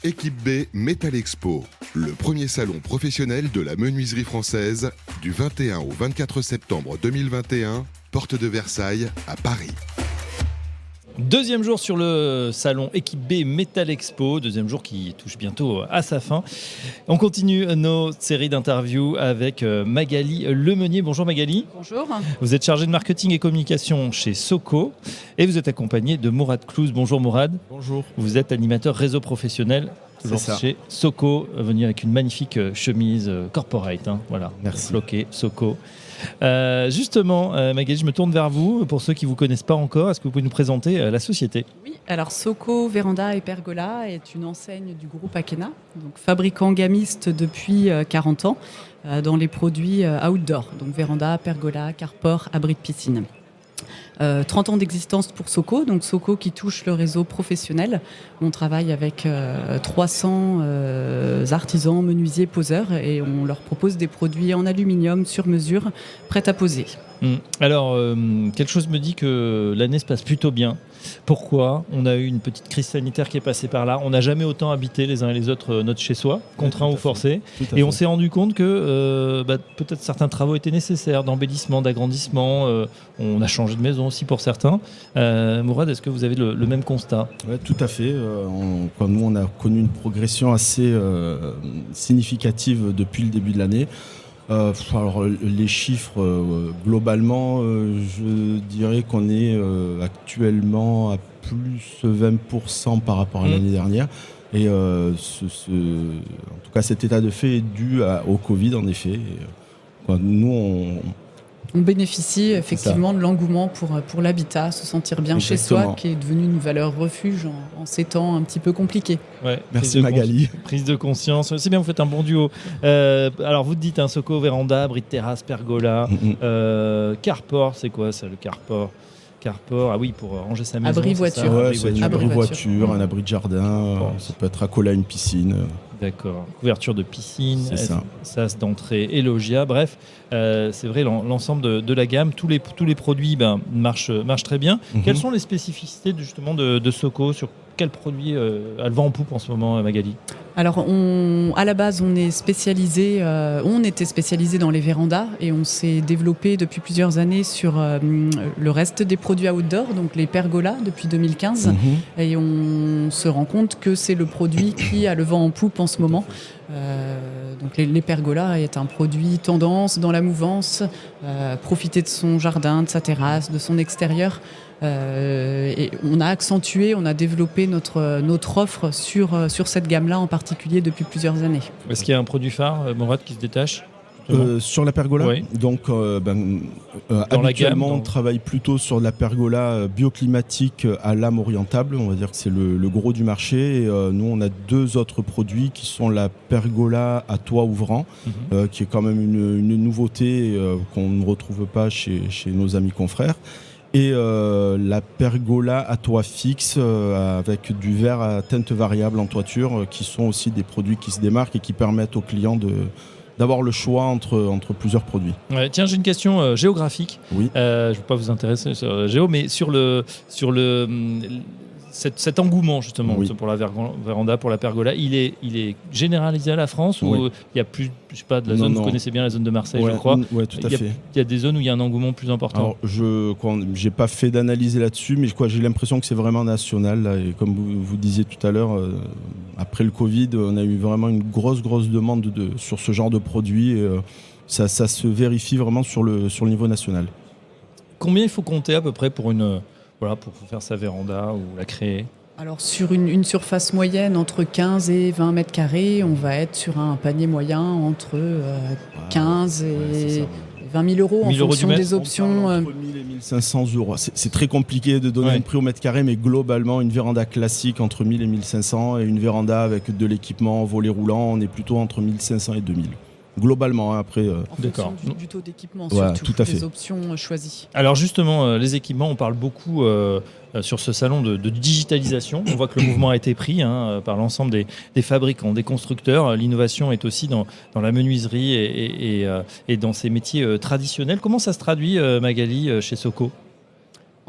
Équipe B Metal Expo, le premier salon professionnel de la menuiserie française du 21 au 24 septembre 2021, porte de Versailles à Paris. Deuxième jour sur le salon Équipe B Metal Expo, deuxième jour qui touche bientôt à sa fin. On continue nos séries d'interviews avec Magali Lemeunier. Bonjour Magali. Bonjour. Vous êtes chargée de marketing et communication chez Soko et vous êtes accompagnée de Mourad Klouz. Bonjour Mourad. Bonjour. Vous êtes animateur réseau professionnel toujours chez Soko, venu avec une magnifique chemise corporate. Voilà. Merci. Floquée, Soko. Justement, Magali, je me tourne vers vous. Pour ceux qui ne vous connaissent pas encore, est-ce que vous pouvez nous présenter la société ? Oui, alors Soko, Véranda et Pergola est une enseigne du groupe Akena, donc fabricant gamiste depuis 40 ans dans les produits outdoor, donc Véranda, Pergola, carport, abri de piscine. 30 ans d'existence pour Soko, donc Soko qui touche le réseau professionnel. On travaille avec 300 artisans, menuisiers, poseurs et on leur propose des produits en aluminium sur mesure, prêts à poser. Alors, quelque chose me dit que l'année se passe plutôt bien. Pourquoi ? On a eu une petite crise sanitaire qui est passée par là. On n'a jamais autant habité les uns et les autres notre chez-soi, contraint ou forcé. Et on s'est rendu compte que peut-être certains travaux étaient nécessaires, d'embellissement, d'agrandissement. On a changé de maison aussi pour certains. Mourad, est-ce que vous avez le même constat ? Oui, tout à fait. Nous, on a connu une progression assez significative depuis le début de l'année. Alors, les chiffres, globalement, je dirais qu'on est actuellement à plus 20% par rapport à l'année dernière. Et en tout cas, cet état de fait est dû au Covid, en effet. Nous, on bénéficie effectivement de l'engouement pour l'habitat, se sentir bien chez soi, qui est devenu une valeur refuge en ces temps un petit peu compliqués. Ouais, merci Magali. Prise de conscience, c'est bien, vous faites un bon duo. Alors vous dites Soko, Véranda, abri de terrasse, pergola, carport, c'est quoi ça le carport ? Carport, ah oui, pour ranger sa maison. Abri voiture. Ouais, c'est un abri voiture, un abri de jardin, ça peut être accolé à une piscine. D'accord. Couverture de piscine, sas d'entrée et loggia. Bref, c'est vrai, l'ensemble de la gamme, tous les produits marchent très bien. Quelles sont les spécificités justement de Soko ? Sur quel produit a le vent en poupe en ce moment, Magali ? Alors, à la base, on était spécialisé dans les vérandas et on s'est développé depuis plusieurs années sur le reste des produits outdoor, donc les pergolas depuis 2015. Et on se rend compte que c'est le produit qui a le vent en poupe en ce moment. Donc les pergolas est un produit tendance dans la mouvance, profiter de son jardin, de sa terrasse, de son extérieur. Et on a développé notre offre sur cette gamme-là en particulier depuis plusieurs années. Est-ce qu'il y a un produit phare, Mourad, qui se détache ? Sur la pergola, oui. Donc habituellement on travaille plutôt sur de la pergola bioclimatique à lame orientable, on va dire que c'est le gros du marché. Et, nous on a deux autres produits qui sont la pergola à toit ouvrant, qui est quand même une nouveauté qu'on ne retrouve pas chez nos amis confrères. Et la pergola à toit fixe avec du verre à teinte variable en toiture, qui sont aussi des produits qui se démarquent et qui permettent aux clients d'avoir le choix entre plusieurs produits. Ouais, tiens, j'ai une question géographique. Oui. Je ne veux pas vous intéresser sur la géo, mais sur cet engouement justement pour la véranda, pour la pergola, il est généralisé à la France ou il y a plus, je sais pas, de la zone, vous connaissez bien la zone de Marseille, je crois. Oui, tout à fait. Il y a des zones où il y a un engouement plus important. Alors, je n'ai pas fait d'analyse là-dessus, mais j'ai l'impression que c'est vraiment national. Là, et comme vous disiez tout à l'heure, après le Covid, on a eu vraiment une grosse demande sur ce genre de produits. Et, ça se vérifie vraiment sur le niveau national. Combien il faut compter à peu près pour faire sa véranda ou la créer ? Alors sur une surface moyenne entre 15 et 20 mètres carrés, on va être sur un panier moyen entre 15 et 20 000 euros en fonction des options. Entre 1 000 et 1 500 euros. C'est très compliqué de donner un prix au mètre carré, mais globalement, une véranda classique entre 1 000 et 1 500 et une véranda avec de l'équipement, volet roulant, on est plutôt entre 1 500 et 2 000. Globalement, après. En fonction du taux d'équipement, surtout, tout à fait. les options choisies. Alors justement, les équipements, on parle beaucoup sur ce salon de digitalisation. On voit que le mouvement a été pris par l'ensemble des fabricants, des constructeurs. L'innovation est aussi dans la menuiserie et dans ces métiers traditionnels. Comment ça se traduit, Magali, chez Soko ?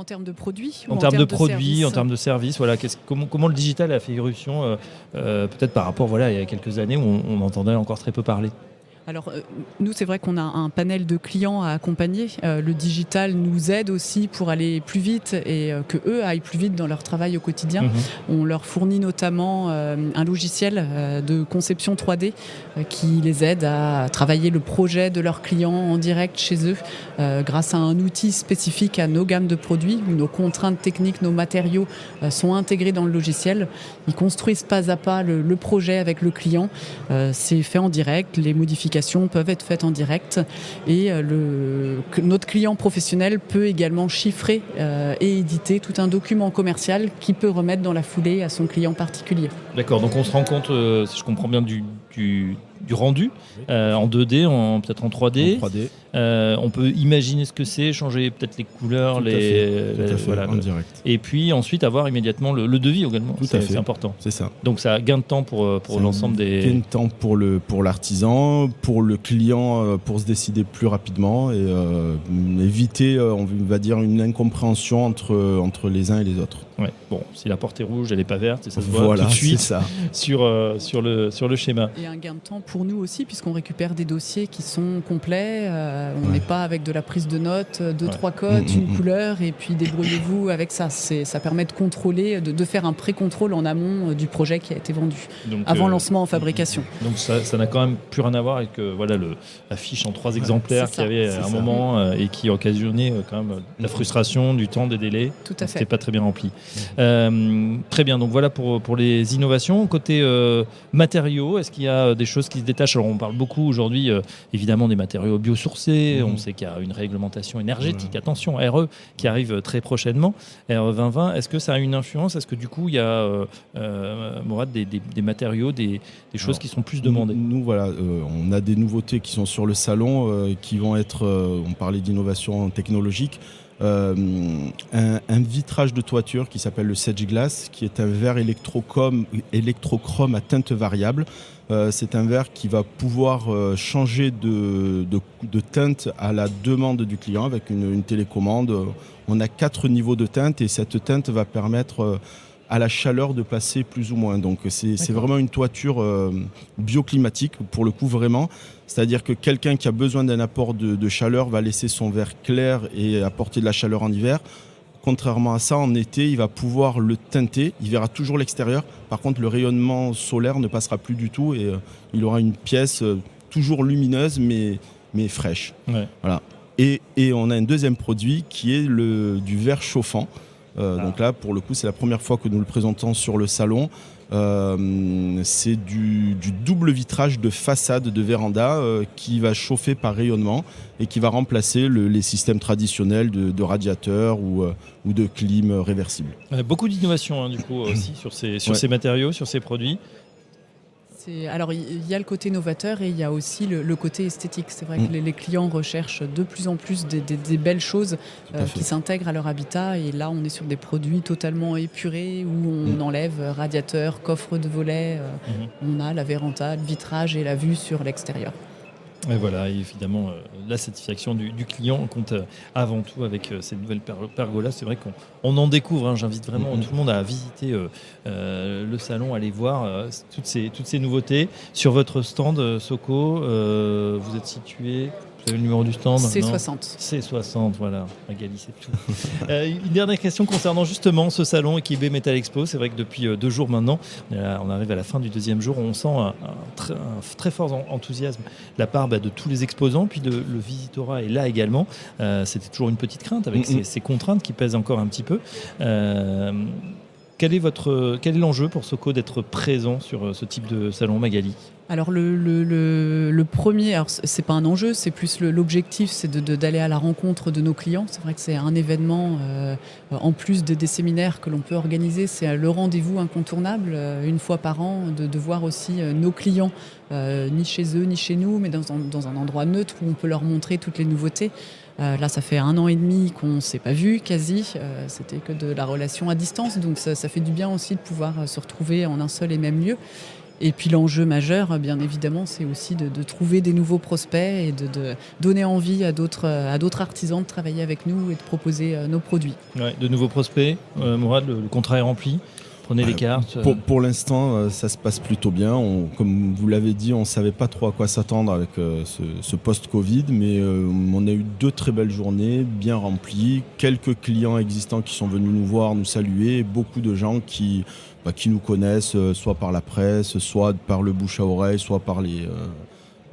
En termes de produits En termes de produits, services. en termes de services, voilà, comment le digital a fait irruption, peut-être par rapport il y a quelques années où on entendait encore très peu parler. Alors, nous, c'est vrai qu'on a un panel de clients à accompagner. Le digital nous aide aussi pour aller plus vite et que eux aillent plus vite dans leur travail au quotidien. On leur fournit notamment un logiciel de conception 3D qui les aide à travailler le projet de leurs clients en direct chez eux grâce à un outil spécifique à nos gammes de produits où nos contraintes techniques, nos matériaux sont intégrés dans le logiciel. Ils construisent pas à pas le projet avec le client. C'est fait en direct. Les modifications peuvent être faites en direct et notre client professionnel peut également chiffrer et éditer tout un document commercial qu'il peut remettre dans la foulée à son client particulier. D'accord, donc on se rend compte, si je comprends bien, du rendu en 2D, peut-être en 3D. En 3D. On peut imaginer ce que c'est, changer peut-être les couleurs, Tout à fait, en direct. Et puis ensuite avoir immédiatement le devis également. Tout à fait. C'est important. C'est ça. Donc ça a gain de temps pour l'ensemble des... Gain de temps pour l'artisan, pour le client, pour se décider plus rapidement et éviter, on va dire, une incompréhension entre les uns et les autres. Ouais. Bon, si la porte est rouge, elle n'est pas verte, et ça se voit Voilà, tout de suite c'est ça. sur le schéma. Et un gain de temps pour nous aussi, puisqu'on récupère des dossiers qui sont complets. On n'est pas avec de la prise de notes, 2-3 codes, une couleur, et puis débrouillez-vous avec ça. Ça permet de contrôler, de faire un pré-contrôle en amont du projet qui a été vendu, Donc, avant lancement en fabrication. Donc ça n'a quand même plus rien à voir avec la fiche en 3 exemplaires qu'il y avait à un moment et qui occasionnait quand même la frustration, du temps, des délais. Tout à fait. C'était pas très bien rempli. Très bien, donc voilà pour les innovations. Côté matériaux, est-ce qu'il y a des choses qui se détachent? Alors on parle beaucoup aujourd'hui évidemment des matériaux biosourcés, on sait qu'il y a une réglementation énergétique, attention, RE, qui arrive très prochainement, RE 2020. Est-ce que ça a une influence? Est-ce que du coup il y a, Mourad, des matériaux, des choses qui sont plus demandées? Nous, voilà, on a des nouveautés qui sont sur le salon qui vont être, on parlait d'innovation technologique, un vitrage de toiture qui s'appelle le Sage Glass, qui est un verre électrochrome à teinte variable. C'est un verre qui va pouvoir changer de teinte à la demande du client avec une télécommande. On a 4 niveaux de teinte et cette teinte va permettre à la chaleur de passer plus ou moins. Donc c'est vraiment une toiture bioclimatique pour le coup, vraiment. C'est-à-dire que quelqu'un qui a besoin d'un apport de chaleur va laisser son verre clair et apporter de la chaleur en hiver. Contrairement à ça, en été, il va pouvoir le teinter. Il verra toujours l'extérieur. Par contre, le rayonnement solaire ne passera plus du tout et il aura une pièce toujours lumineuse mais fraîche. Ouais. Voilà. Et on a un deuxième produit qui est du verre chauffant. Donc là, pour le coup, c'est la première fois que nous le présentons sur le salon. C'est du double vitrage de façade de véranda qui va chauffer par rayonnement et qui va remplacer les systèmes traditionnels de radiateurs ou de clim réversible. Beaucoup d'innovation du coup aussi sur ces matériaux, sur ces produits. Alors, il y a le côté novateur et il y a aussi le côté esthétique. C'est vrai que les clients recherchent de plus en plus des belles choses qui s'intègrent à leur habitat. Et là, on est sur des produits totalement épurés où on enlève radiateur, coffre de volet. On a la véranda, le vitrage et la vue sur l'extérieur. Et voilà, et évidemment, la satisfaction du client compte avant tout avec ces nouvelles pergolas. C'est vrai qu'on en découvre. J'invite vraiment tout le monde à visiter le salon, à aller voir toutes ces nouveautés. Sur votre stand, Soko, vous êtes situé... Vous avez le numéro du stand? C60. C60, voilà. Magali, c'est tout. Une dernière question concernant justement ce salon Equibé Metal Expo. C'est vrai que depuis 2 jours maintenant, on arrive à la fin du 2e jour, on sent un très fort enthousiasme de la part de tous les exposants, puis le visitorat est là également. C'était toujours une petite crainte avec ces contraintes qui pèsent encore un petit peu. Quel est l'enjeu pour Soko d'être présent sur ce type de salon, Magali? Alors le premier, alors c'est pas un enjeu, c'est plus l'objectif, c'est d'aller à la rencontre de nos clients. C'est vrai que c'est un événement en plus des séminaires que l'on peut organiser, c'est le rendez-vous incontournable une fois par an, de voir aussi nos clients, ni chez eux ni chez nous, mais dans un endroit neutre où on peut leur montrer toutes les nouveautés. Là, ça fait 1 an et demi qu'on ne s'est pas vu, quasi. C'était que de la relation à distance, donc ça fait du bien aussi de pouvoir se retrouver en un seul et même lieu. Et puis l'enjeu majeur, bien évidemment, c'est aussi de trouver des nouveaux prospects et de donner envie à d'autres artisans de travailler avec nous et de proposer nos produits. Ouais, de nouveaux prospects, Mourad, le contrat est rempli. Prenez les cartes. Pour l'instant, ça se passe plutôt bien. Comme vous l'avez dit, on ne savait pas trop à quoi s'attendre avec ce post-Covid, mais on a eu 2 très belles journées, bien remplies. Quelques clients existants qui sont venus nous voir, nous saluer, et beaucoup de gens qui nous connaissent, soit par la presse, soit par le bouche à oreille, soit par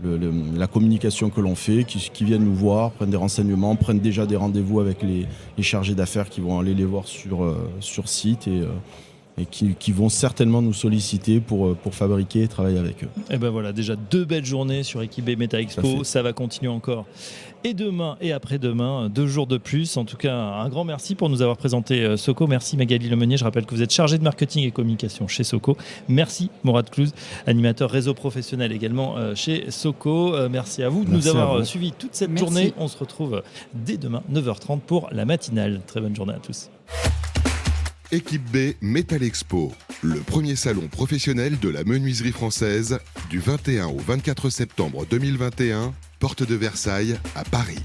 la communication que l'on fait, qui viennent nous voir, prennent des renseignements, prennent déjà des rendez-vous avec les chargés d'affaires qui vont aller les voir sur site et qui vont certainement nous solliciter pour fabriquer et travailler avec eux. Et ben voilà, déjà 2 belles journées sur Equibé Metal Expo, ça va continuer encore. Et demain et après-demain, 2 jours de plus. En tout cas, un grand merci pour nous avoir présenté Soko. Merci Magali Lemonnier, je rappelle que vous êtes chargé de marketing et communication chez Soko. Merci Mourad Clouz, animateur réseau professionnel également chez Soko. Merci à vous de nous avoir suivis toute cette journée. On se retrouve dès demain, 9h30 pour la matinale. Très bonne journée à tous. Equibé Metal Expo, le premier salon professionnel de la menuiserie française, du 21 au 24 septembre 2021, porte de Versailles à Paris.